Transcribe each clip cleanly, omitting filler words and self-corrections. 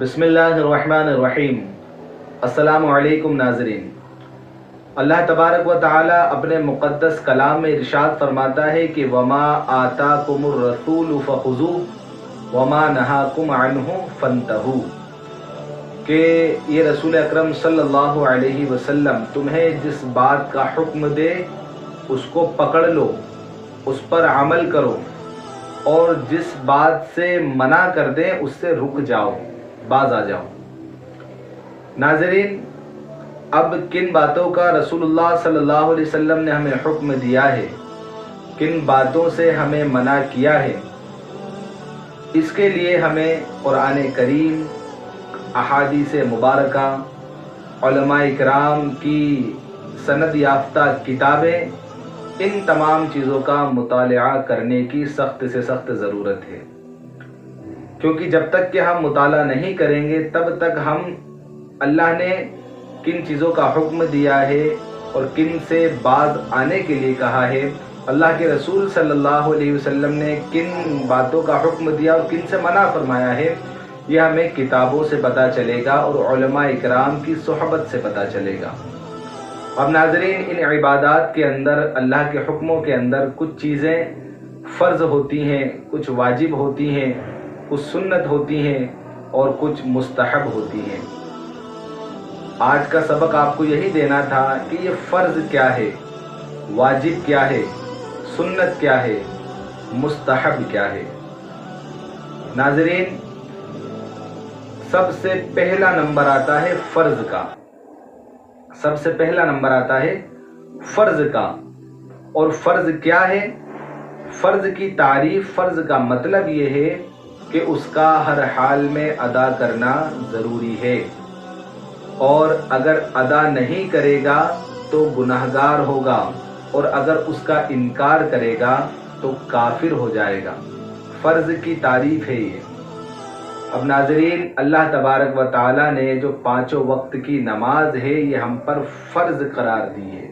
बिस्मिल्लाहिर्रहमानिर्रहीम। अस्सलामु अलैकुम नाज़रीन। अल्लाह तबारक व तआला अपने मुक़द्दस कलाम में इरशाद फरमाता है कि वमा आताकुमुर रसूलु फ़ख़ुज़ूहु वमा नहाकुम अन्हु फ़ंतहू, कि ये रसूल अकरम सल्लल्लाहु अलैहि वसल्लम तुम्हें जिस बात का हुक्म दे उसको पकड़ लो, उस पर अमल करो, और जिस बात से मना कर दे उससे रुक जाओ, बाज आ जाओ। नाज़रीन, अब किन बातों का रसूलुल्लाह सल्लल्लाहु अलैहि वसल्लम ने हमें हुक्म दिया है, किन बातों से हमें मना किया है, इसके लिए हमें कुरान करीम, अहादीस मुबारका, उलमा इकराम की सनद याफ्ता किताबें, इन तमाम चीज़ों का मुतालिआ करने की सख्त से सख्त ज़रूरत है। क्योंकि जब तक कि हम मुताला नहीं करेंगे तब तक हम अल्लाह ने किन चीज़ों का हुक्म दिया है और किन से बाज आने के लिए कहा है, अल्लाह के रसूल सल्लल्लाहु अलैहि वसल्लम ने किन बातों का हुक्म दिया और किन से मना फरमाया है, यह हमें किताबों से पता चलेगा और उलमा इकराम की सोहबत से पता चलेगा। अब नाज़रीन, इन इबादात के अंदर, अल्लाह के हुक्मों के अंदर कुछ चीज़ें फ़र्ज़ होती हैं, कुछ वाजिब होती हैं, कुछ सुन्नत होती हैं और कुछ मुस्तहब होती हैं। आज का सबक आपको यही देना था कि ये फ़र्ज़ क्या है, वाजिब क्या है, सुन्नत क्या है, मुस्तहब क्या है। नाज़रीन, सबसे पहला नंबर आता है फ़र्ज़ का, सबसे पहला नंबर आता है फ़र्ज़ का। और फ़र्ज़ क्या है? फ़र्ज़ की तारीफ़, फ़र्ज़ का मतलब ये है कि उसका हर हाल में अदा करना ज़रूरी है, और अगर अदा नहीं करेगा तो गुनाहगार होगा, और अगर उसका इनकार करेगा तो काफिर हो जाएगा। फ़र्ज़ की तारीफ़ है ये। अब नाज़रीन, अल्लाह तबारक व तआला ने जो पाँचों वक्त की नमाज है ये हम पर फ़र्ज़ करार दी है।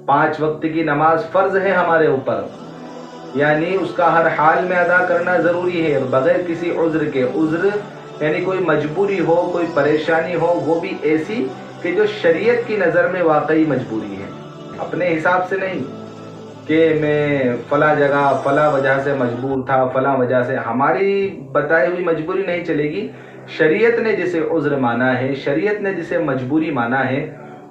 5 वक्त की नमाज फ़र्ज़ है हमारे ऊपर, यानी उसका हर हाल में अदा करना ज़रूरी है, और बग़ैर किसी उज़्र के। उज़्र यानी कोई मजबूरी हो, कोई परेशानी हो, वो भी ऐसी कि जो शरीयत की नज़र में वाकई मजबूरी है, अपने हिसाब से नहीं कि मैं फ़ला जगह फ़ला वजह से मजबूर था, फ़ला वजह से। हमारी बताई हुई मजबूरी नहीं चलेगी। शरीयत ने जिसे उज़्र माना है, शरीयत ने जिसे मजबूरी माना है,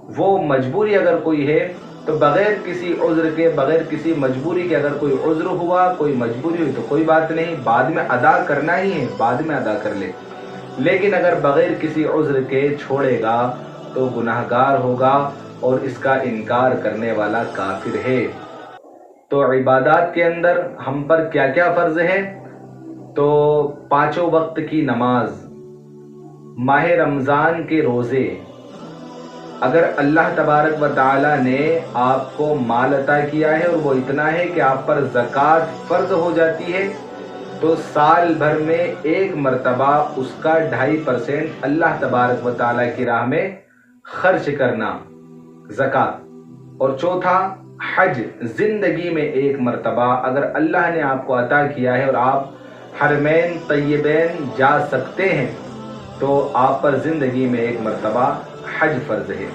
वो मजबूरी अगर कोई है तो बग़ैर किसी उज़्र के, बग़ैर किसी मजबूरी के अगर कोई उज़्र हुआ, कोई मजबूरी हुई तो कोई बात नहीं, बाद में अदा करना ही है, बाद में अदा कर ले। लेकिन अगर बग़ैर किसी उज़्र के छोड़ेगा तो गुनाहगार होगा, और इसका इनकार करने वाला काफिर है। तो इबादात के अंदर हम पर क्या क्या फ़र्ज़ है? तो 5 वक्त की नमाज, माह रमज़ान के रोज़े। अगर अल्लाह तबारक व तआला ने आपको माल अता किया है और वो इतना है कि आप पर ज़कात फ़र्ज़ हो जाती है, तो साल भर में एक मरतबा उसका 2.5% अल्लाह तबारक व तआला की राह में खर्च करना, ज़कात। और चौथा, हज। ज़िंदगी में एक मरतबा अगर अल्लाह ने आपको अता किया है और आप हरमैन तय्यबैन जा सकते हैं तो आप पर ज़िंदगी में एक मरतबा हज फ़र्ज़ है।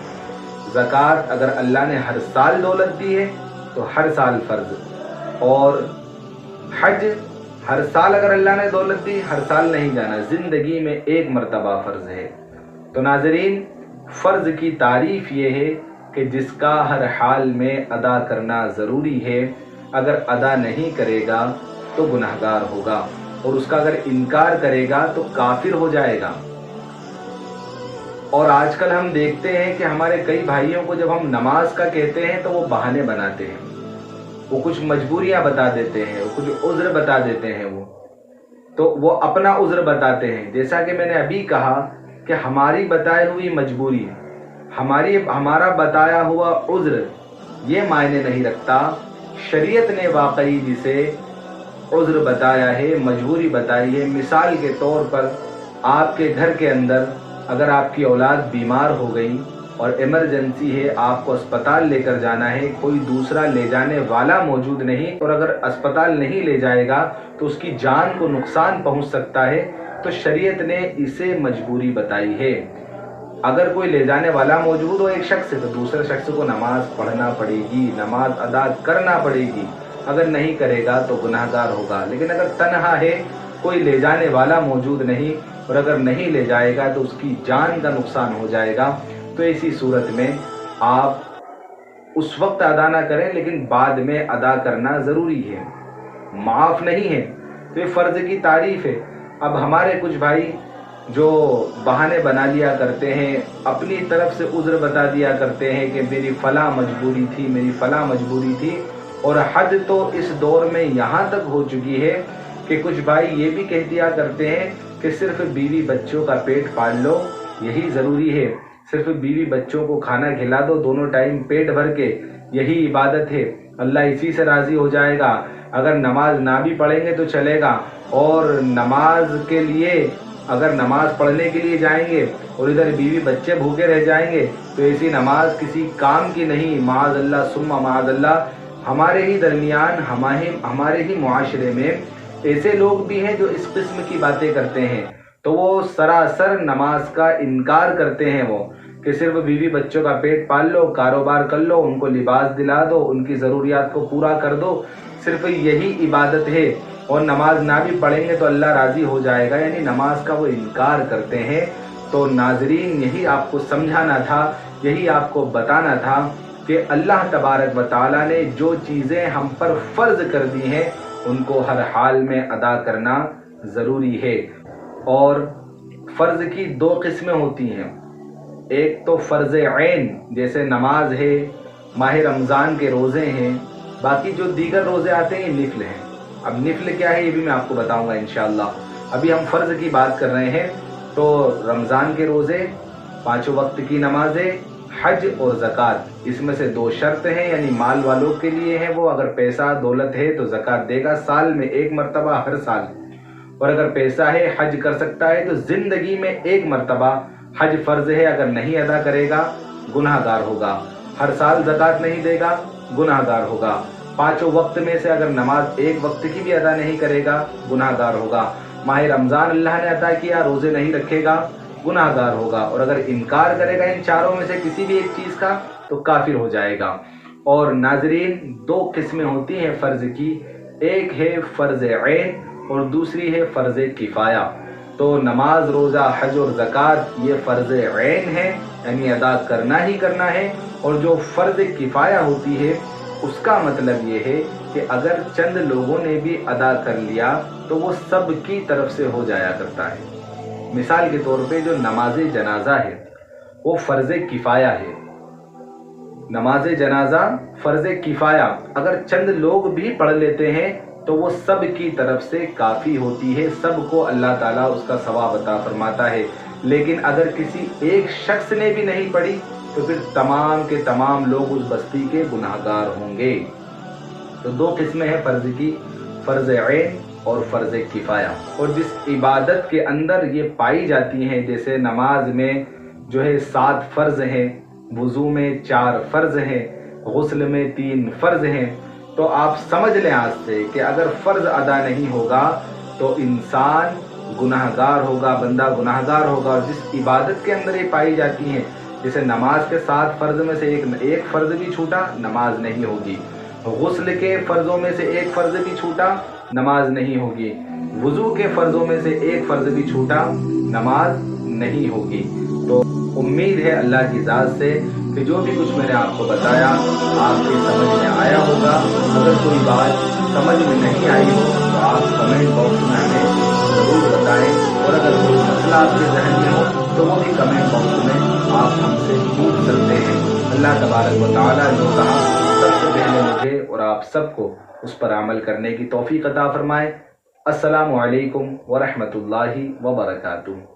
ज़कात अगर अल्लाह ने हर साल दौलत दी है तो हर साल फ़र्ज़, और हज हर साल अगर अल्लाह ने दौलत दी, हर साल नहीं जाना, ज़िंदगी में एक मरतबा फ़र्ज़ है। तो नाज़रीन, फ़र्ज़ की तारीफ़ ये है कि जिसका हर हाल में अदा करना ज़रूरी है, अगर अदा नहीं करेगा तो गुनाहगार होगा, और उसका अगर इनकार करेगा तो काफिर हो जाएगा। और आजकल हम देखते हैं कि हमारे कई भाइयों को जब हम नमाज का कहते हैं तो वो बहाने बनाते हैं, वो कुछ मजबूरियां बता देते हैं, वो कुछ उज़्र बता देते हैं, वो अपना उज़्र बताते हैं। जैसा कि मैंने अभी कहा कि हमारी बताई हुई मजबूरी, हमारा बताया हुआ उज़्र ये मायने नहीं रखता। शरीयत ने वाकई जिसे उज़्र बताया है, मजबूरी बताई है, मिसाल के तौर पर आपके घर के अंदर अगर आपकी औलाद बीमार हो गई और इमरजेंसी है, आपको अस्पताल लेकर जाना है, कोई दूसरा ले जाने वाला मौजूद नहीं, और अगर अस्पताल नहीं ले जाएगा तो उसकी जान को नुकसान पहुंच सकता है, तो शरीयत ने इसे मजबूरी बताई है। अगर कोई ले जाने वाला मौजूद हो एक शख्स तो दूसरे शख्स को नमाज पढ़ना पड़ेगी, नमाज अदा करना पड़ेगी। अगर नहीं करेगा तो गुनाहगार होगा। लेकिन अगर तन्हा है, कोई ले जाने वाला मौजूद नहीं, और अगर नहीं ले जाएगा तो उसकी जान का नुकसान हो जाएगा, तो ऐसी सूरत में आप उस वक्त अदा ना करें, लेकिन बाद में अदा करना ज़रूरी है, माफ़ नहीं है। तो ये फ़र्ज़ की तारीफ़ है। अब हमारे कुछ भाई जो बहाने बना लिया करते हैं, अपनी तरफ से उज़्र बता दिया करते हैं कि मेरी फ़लाँ मजबूरी थी, मेरी फ़लाँ मजबूरी थी। और हद तो इस दौर में यहाँ तक हो चुकी है कि कुछ भाई ये भी कह दिया करते हैं कि सिर्फ बीवी बच्चों का पेट पाल लो, यही ज़रूरी है। सिर्फ बीवी बच्चों को खाना खिला दो दोनों टाइम पेट भर के, यही इबादत है, अल्लाह इसी से राज़ी हो जाएगा। अगर नमाज ना भी पढ़ेंगे तो चलेगा, और नमाज के लिए अगर नमाज पढ़ने के लिए जाएंगे और इधर बीवी बच्चे भूखे रह जाएंगे तो ऐसी नमाज किसी काम की नहीं। माज़ अल्लाह सुम्मा माज़ अल्लाह। हमारे ही दरमियान हमारे ही मुआशरे में ऐसे लोग भी हैं जो इस किस्म की बातें करते हैं, तो वो सरासर नमाज का इनकार करते हैं। वो कि सिर्फ बीवी बच्चों का पेट पाल लो, कारोबार कर लो, उनको लिबास दिला दो, उनकी ज़रूरियात को पूरा कर दो, सिर्फ यही इबादत है, और नमाज ना भी पढ़ेंगे तो अल्लाह राज़ी हो जाएगा, यानी नमाज का वो इनकार करते हैं। तो नाज़रीन, यही आपको समझाना था, यही आपको बताना था कि अल्लाह तबारक व तआला ने जो चीज़ें हम पर फ़र्ज़ कर दी हैं उनको हर हाल में अदा करना ज़रूरी है। और फ़र्ज़ की दो किस्में होती हैं, एक तो फ़र्ज़ ऐन जैसे नमाज है, माह रमज़ान के रोज़े हैं, बाकी जो दीगर रोज़े आते हैं ये निफ़ल हैं। अब निफ़ल क्या है ये भी मैं आपको बताऊंगा इंशाअल्लाह। अभी हम फ़र्ज़ की बात कर रहे हैं, तो रमज़ान के रोज़े, 5 वक्त की नमाज़ें, हज और ज़कात, इसमें से 2 शर्त हैं, यानी माल वालों के लिए है वो, अगर पैसा दौलत है तो ज़कात देगा साल में 1 मरतबा हर साल, और अगर पैसा है हज कर सकता है तो ज़िंदगी में 1 मरतबा हज फ़र्ज़ है, अगर नहीं अदा करेगा गुनाहगार होगा। हर साल ज़कात नहीं देगा गुनाहगार होगा। 5 वक्त में से अगर नमाज 1 वक्त की भी अदा नहीं करेगा गुनाहगार होगा। माह रमज़ान अल्लाह ने अता किया, रोज़े नहीं रखेगा गुनाहगार होगा, और अगर इनकार करेगा इन चारों में से किसी भी एक चीज़ का तो काफिर हो जाएगा। और नाजरीन, 2 किस्में होती हैं फ़र्ज़ की, एक है फ़र्ज़ ऐन और दूसरी है फ़र्ज़ किफ़ाया। तो नमाज, रोज़ा, हज और ज़कात ये फ़र्ज़ ऐन है, यानी अदा करना ही करना है, और जो फ़र्ज़ किफ़ाया होती है उसका मतलब ये है कि अगर चंद लोगों ने भी अदा कर लिया तो वो सब की तरफ से हो जाया करता है। मिसाल के तौर पे जो नमाज जनाजा है वो फ़र्ज़ किफ़ाया है। नमाज जनाजा फ़र्ज़ किफ़ाया, अगर चंद लोग भी पढ़ लेते हैं तो वो सब की तरफ से काफ़ी होती है, सबको अल्लाह ताला उसका सवाब अता फरमाता है। लेकिन अगर किसी एक शख्स ने भी नहीं पढ़ी तो फिर तमाम के तमाम लोग उस बस्ती के गुनाहगार होंगे। तो 2 किस्में हैं फ़र्ज़ की, फ़र्ज़ ऐन और फ़र्ज़ किफ़ाया। और जिस इबादत के अंदर ये पाई जाती हैं, जैसे नमाज में जो है 7 फ़र्ज़ हैं, वुज़ू में 4 फ़र्ज़ हैं, गुस्ल में 3 फ़र्ज़ हैं, तो आप समझ लें आज से कि अगर फ़र्ज़ अदा नहीं होगा तो इंसान गुनाहगार होगा, बंदा गुनाहगार होगा। और जिस इबादत के अंदर ये पाई जाती हैं, जैसे नमाज के 7 फ़र्ज़ में से एक फ़र्ज़ भी छूटा नमाज नहीं होगी, गुस्ल के फ़र्ज़ों में से 1 फ़र्ज़ भी छूटा नमाज नहीं होगी, वुज़ू के फ़र्ज़ों में से 1 फ़र्ज़ भी छूटा नमाज नहीं होगी। तो उम्मीद है अल्लाह की ज़ात से कि जो भी कुछ मैंने आपको बताया आपके समझ में आया होगा। अगर कोई बात समझ में नहीं आई हो तो आप कमेंट बॉक्स में हमें ज़रूर बताएं, और अगर कोई मसला आपके ज़हन में हो तो वो भी कमेंट बॉक्स में आप हमसे पूछ सकते हैं। अल्लाह तबारक व तआला जो कहा सबसे पहले मुझे और आप सबको उस पर अमल करने की तौफीक अता फरमाए। अस्सलामु अलैकुम व रहमतुल्लाहि व बरकातुहू।